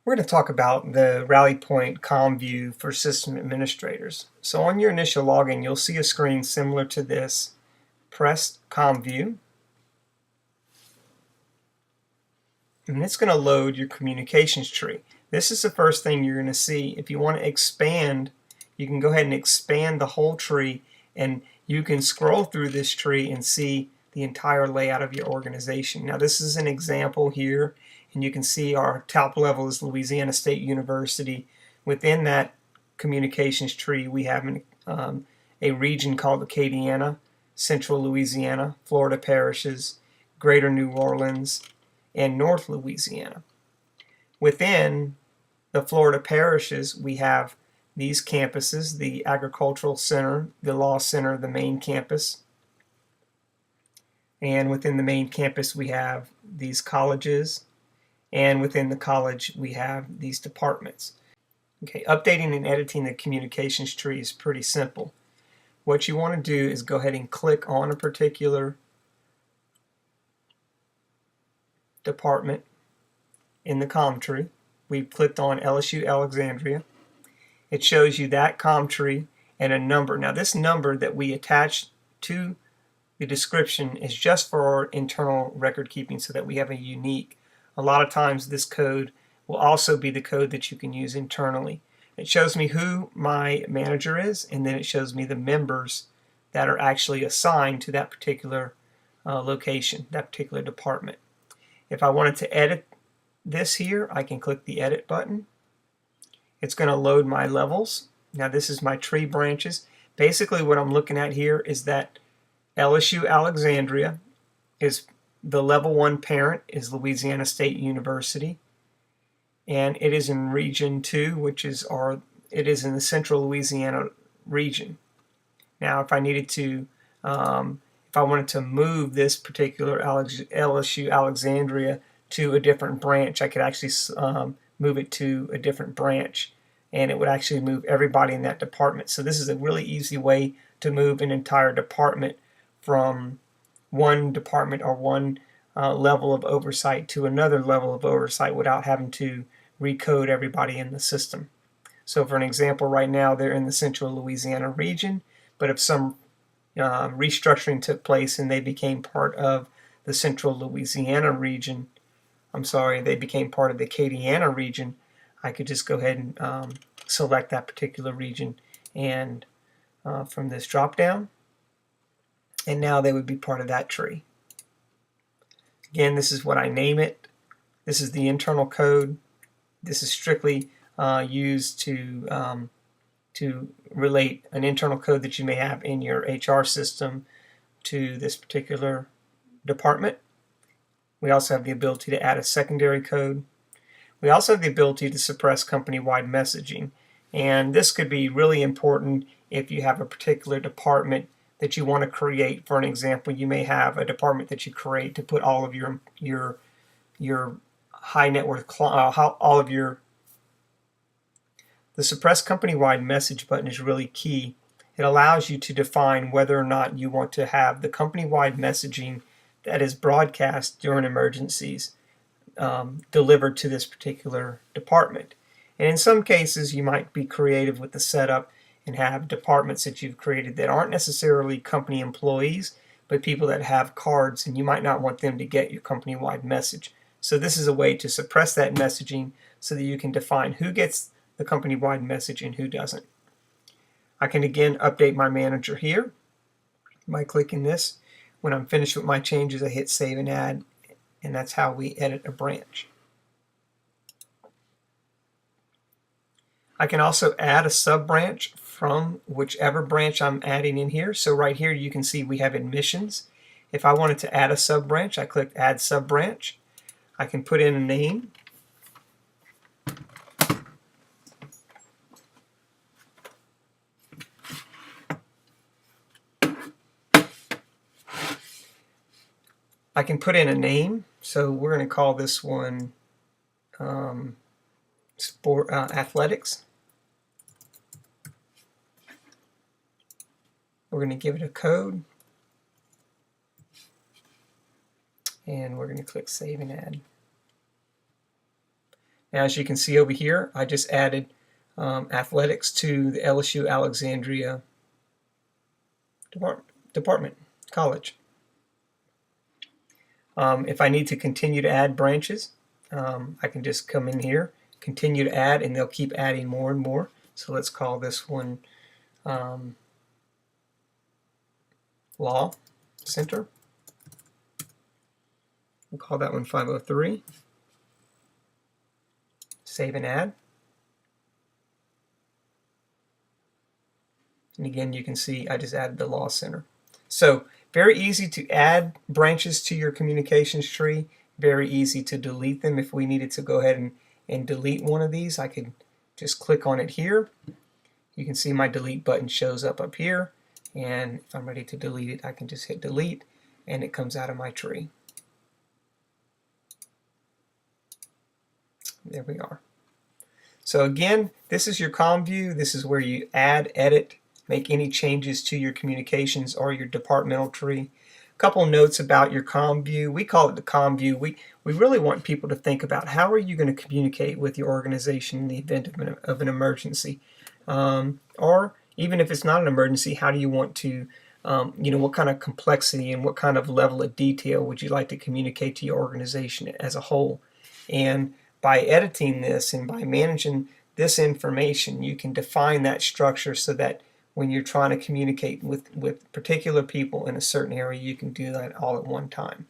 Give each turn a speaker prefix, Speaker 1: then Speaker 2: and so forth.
Speaker 1: We're going to talk about the Rally Point Comm view for system administrators. So on your initial login, you'll see a screen similar to this. Press Comm view, and it's going to load your communications tree. This is the first thing you're going to see. If you want to expand, you can go ahead and expand the whole tree, and you can scroll through this tree and see the entire layout of your organization. Now this is an example here, and you can see our top level is Louisiana State University. Within that communications tree, we have a region called Acadiana, Central Louisiana, Florida parishes, Greater New Orleans, and North Louisiana. Within the Florida parishes, we have these campuses: the Agricultural Center, the Law Center, the main campus. And within the main campus, we have these colleges. And within the college, we have these departments. Okay, updating and editing the communications tree is pretty simple. What you want to do is go ahead and click on a particular department in the comm tree. We've clicked on LSU Alexandria. It shows you that comm tree and a number. Now this number that we attach to the description is just for our internal record keeping, so that we have a unique. A lot of times this code will also be the code that you can use internally. It shows me who my manager is, and then it shows me the members that are actually assigned to that particular location, that particular department. If I wanted to edit this here, I can click the edit button. It's going to load my levels. Now this is my tree branches. Basically what I'm looking at here is that LSU Alexandria is the level 1 parent is Louisiana State University, and it is in region 2, which is it is in the Central Louisiana region. Now if I needed to if I wanted to move this particular LSU Alexandria to a different branch, I could actually move it to a different branch, and it would actually move everybody in that department. So this is a really easy way to move an entire department from one department or one level of oversight to another level of oversight without having to recode everybody in the system. So for an example, right now they're in the Central Louisiana region, but if some restructuring took place and they became part of the Central Louisiana region, they became part of the Acadiana region, I could just go ahead and select that particular region and from this drop down, and now they would be part of that tree. Again, this is what I name it. This is the internal code. This is strictly used to relate an internal code that you may have in your HR system to this particular department. We also have the ability to add a secondary code. We also have the ability to suppress company-wide messaging, and this could be really important if you have a particular department that you want to create. For an example, you may have a department that you create to put all of your high net worth The suppress company-wide message button is really key. It allows you to define whether or not you want to have the company-wide messaging that is broadcast during emergencies delivered to this particular department. And in some cases, you might be creative with the setup and have departments that you've created that aren't necessarily company employees, but people that have cards, and you might not want them to get your company-wide message. So this is a way to suppress that messaging so that you can define who gets the company-wide message and who doesn't. I can again update my manager here by clicking this. When I'm finished with my changes, I hit save and add, and that's how we edit a branch. I can also add a sub-branch from whichever branch I'm adding in here. So right here you can see we have admissions. If I wanted to add a sub-branch, I click add sub-branch. I can put in a name. I can put in a name, so we're going to call this one athletics. We're going to give it a code, and we're going to click save and add. Now, as you can see over here, I just added athletics to the LSU Alexandria department, college. If I need to continue to add branches, I can just come in here, continue to add, and they'll keep adding more and more. So let's call this one Law Center. We'll call that one 503. Save and add. And again, you can see I just added the Law Center. So very easy to add branches to your communications tree. Very easy to delete them. If we needed to go ahead and delete one of these, I could just click on it here. You can see my delete button shows up here. And if I'm ready to delete it, I can just hit delete and it comes out of my tree. There we are. So again, this is your Comm view. This is where you add, edit, make any changes to your communications or your departmental tree. A couple notes about your Comm view. We call it the Comm view. We really want people to think about how are you going to communicate with your organization in the event of an emergency. Or even if it's not an emergency, how do you want to, what kind of complexity and what kind of level of detail would you like to communicate to your organization as a whole? And by editing this and by managing this information, you can define that structure so that when you're trying to communicate with particular people in a certain area, you can do that all at one time.